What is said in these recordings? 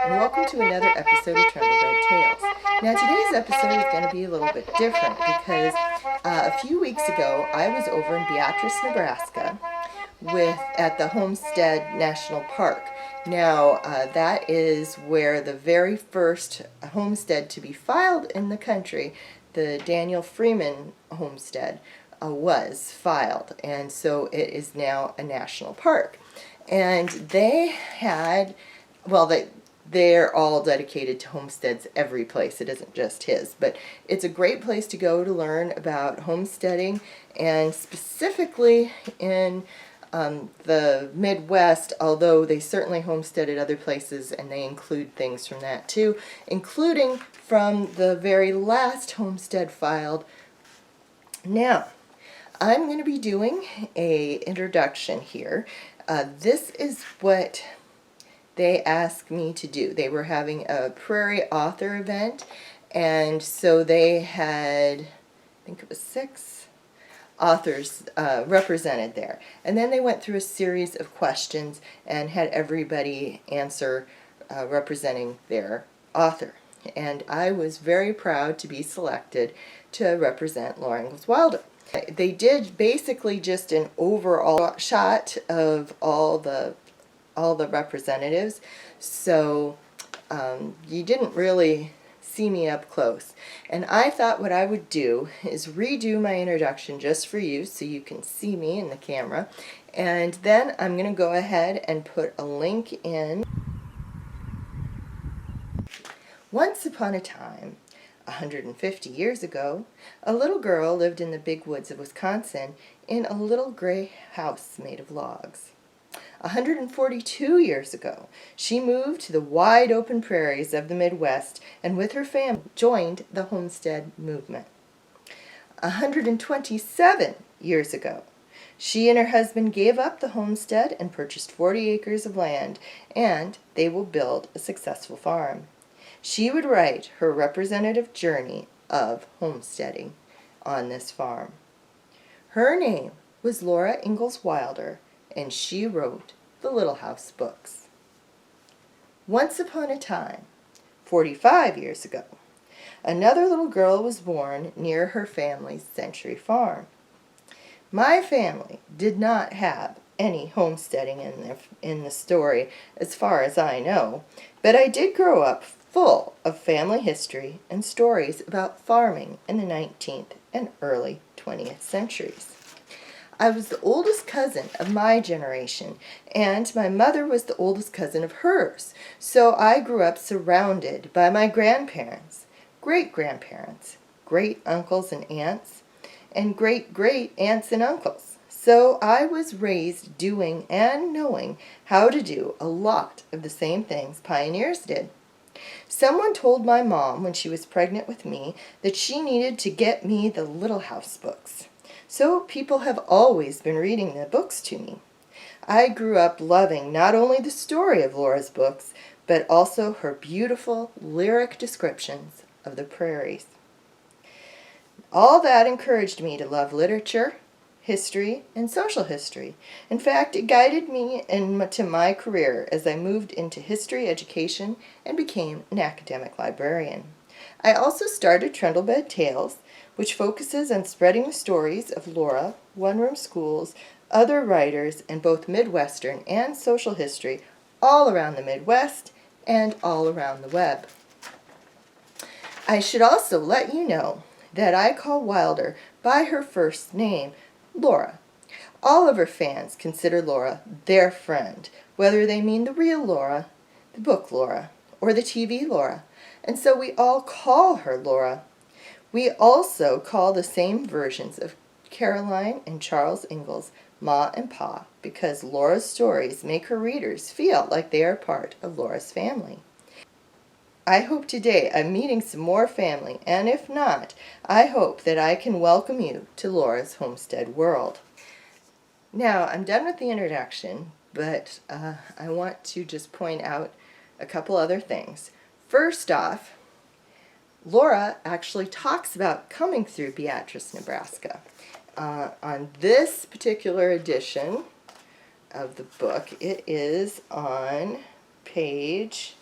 and welcome to another episode of Trundlebead Tales. Now today's episode is going to be a little bit different because a few weeks ago I was over in Beatrice, Nebraska at the Homestead National Park. Now that is where the very first homestead to be filed in the country, the Daniel Freeman homestead, was filed, and so it is now a national park. And they had, well, they're all dedicated to homesteads every place. It isn't just his, but it's a great place to go to learn about homesteading, and specifically in the Midwest, although they certainly homesteaded other places, and they include things from that too, including from the very last homestead filed. Now, I'm going to be doing a introduction here. This is what they asked me to do. They were having a prairie author event, and so they had, I think it was 6 authors represented there. And then they went through a series of questions and had everybody answer representing their author. And I was very proud to be selected to represent Laura Ingalls Wilder. They did basically just an overall shot of all the representatives, so you didn't really see me up close. And I thought what I would do is redo my introduction just for you so you can see me in the camera, and then I'm going to go ahead and put a link in. Once upon a time, 150 years ago, a little girl lived in the big woods of Wisconsin in a little gray house made of logs. 142 years ago, she moved to the wide open prairies of the Midwest and with her family joined the homestead movement. 127 years ago, she and her husband gave up the homestead and purchased 40 acres of land, and they will build a successful farm. She would write her representative journey of homesteading on this farm. Her name was Laura Ingalls Wilder, and she wrote the Little House books. Once upon a time, 45 years ago, another little girl was born near her family's Century Farm. My family did not have any homesteading in the story, as far as I know, but I did grow up full of family history and stories about farming in the 19th and early 20th centuries. I was the oldest cousin of my generation, and my mother was the oldest cousin of hers, so I grew up surrounded by my grandparents, great-grandparents, great-uncles and aunts, and great-great-aunts and uncles. So I was raised doing and knowing how to do a lot of the same things pioneers did. Someone told my mom when she was pregnant with me that she needed to get me the Little House books. So people have always been reading the books to me. I grew up loving not only the story of Laura's books, but also her beautiful lyric descriptions of the prairies. All that encouraged me to love literature, history, and social history. In fact, it guided me into my career as I moved into history education and became an academic librarian. I also started Trundlebead Tales, which focuses on spreading the stories of Laura, one-room schools, other writers, and both Midwestern and social history all around the Midwest and all around the web. I should also let you know that I call Wilder by her first name, Laura. All of her fans consider Laura their friend, whether they mean the real Laura, the book Laura, or the TV Laura, and so we all call her Laura. We also call the same versions of Caroline and Charles Ingalls Ma and Pa because Laura's stories make her readers feel like they are part of Laura's family. I hope today I'm meeting some more family, and if not, I hope that I can welcome you to Laura's homestead world. Now, I'm done with the introduction, but I want to just point out a couple other things. First off, Laura actually talks about coming through Beatrice, Nebraska. On this particular edition of the book, it is on page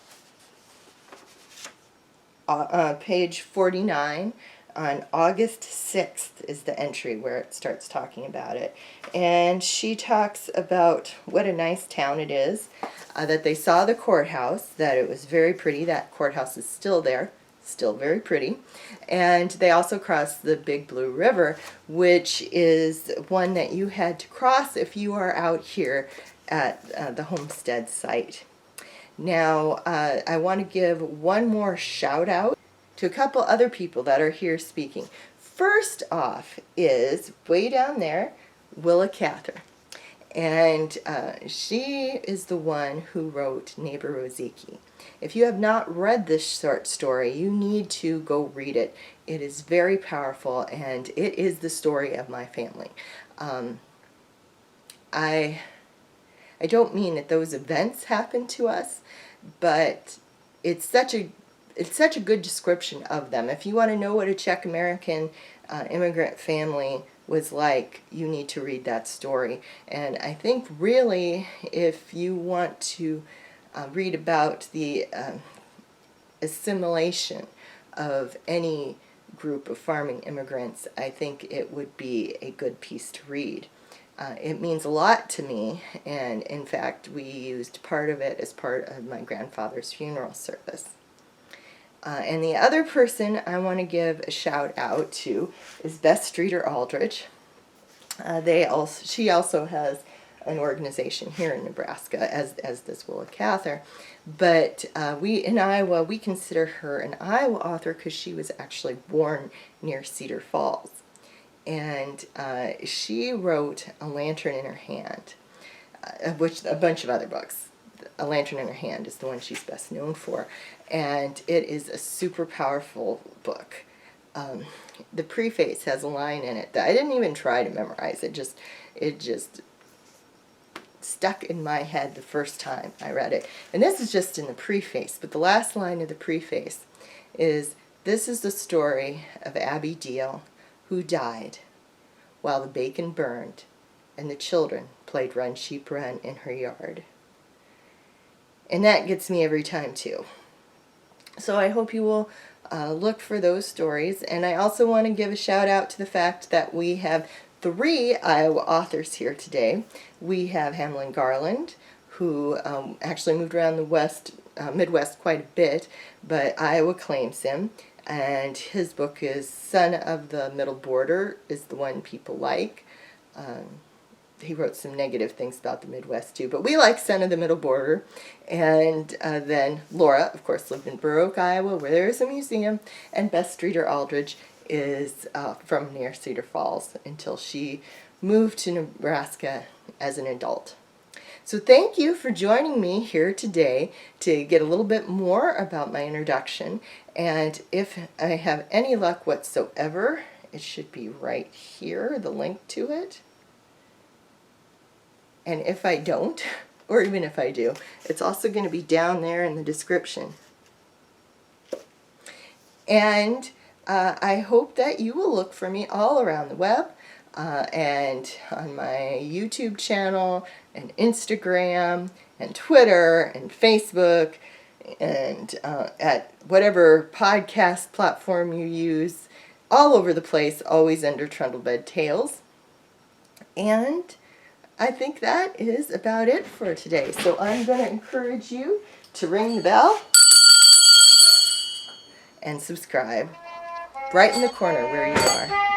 page 49. On August 6th is the entry where it starts talking about it. And she talks about what a nice town it is, that they saw the courthouse, that it was very pretty. That courthouse is still there, still very pretty. And they also crossed the Big Blue River, which is one that you had to cross if you are out here at the homestead site. Now, I want to give one more shout out to a couple other people that are here speaking. First off is, way down there, Willa Cather. And she is the one who wrote Neighbor Roziki. If you have not read this short story, you need to go read it. It is very powerful, and it is the story of my family. I don't mean that those events happened to us, but it's such a good description of them. If you want to know what a Czech American immigrant family was like, you need to read that story. And I think really, if you want to read about the assimilation of any group of farming immigrants, I think it would be a good piece to read. It means a lot to me, and in fact we used part of it as part of my grandfather's funeral service. And the other person I want to give a shout out to is Beth Streeter Aldrich. She also has an organization here in Nebraska, as does Willa Cather. But we in Iowa, we consider her an Iowa author because she was actually born near Cedar Falls. And she wrote A Lantern in Her Hand, which a bunch of other books. A Lantern in Her Hand is the one she's best known for, and it is a super powerful book. The preface has a line in it that I didn't even try to memorize. It just stuck in my head the first time I read it. And this is just in the preface, but the last line of the preface is, "This is the story of Abby Deal, who died while the bacon burned and the children played Run Sheep Run in her yard." And that gets me every time too. So I hope you will look for those stories. And I also want to give a shout out to the fact that we have 3 Iowa authors here today. We have Hamlin Garland, who actually moved around the Midwest quite a bit, but Iowa claims him. And his book is Son of the Middle Border, is the one people like. He wrote some negative things about the Midwest too, but we like Son of the Middle Border. And then Laura, of course, lived in Burr Oak, Iowa, where there is a museum. And Beth Streeter Aldrich is from near Cedar Falls until she moved to Nebraska as an adult. So thank you for joining me here today to get a little bit more about my introduction. And if I have any luck whatsoever, it should be right here, the link to it. And if I don't, or even if I do, it's also going to be down there in the description. And I hope that you will look for me all around the web, and on my YouTube channel, and Instagram, and Twitter, and Facebook, and at whatever podcast platform you use, all over the place, always under Trundlebed Tales. And I think that is about it for today. So I'm going to encourage you to ring the bell and subscribe right in the corner where you are.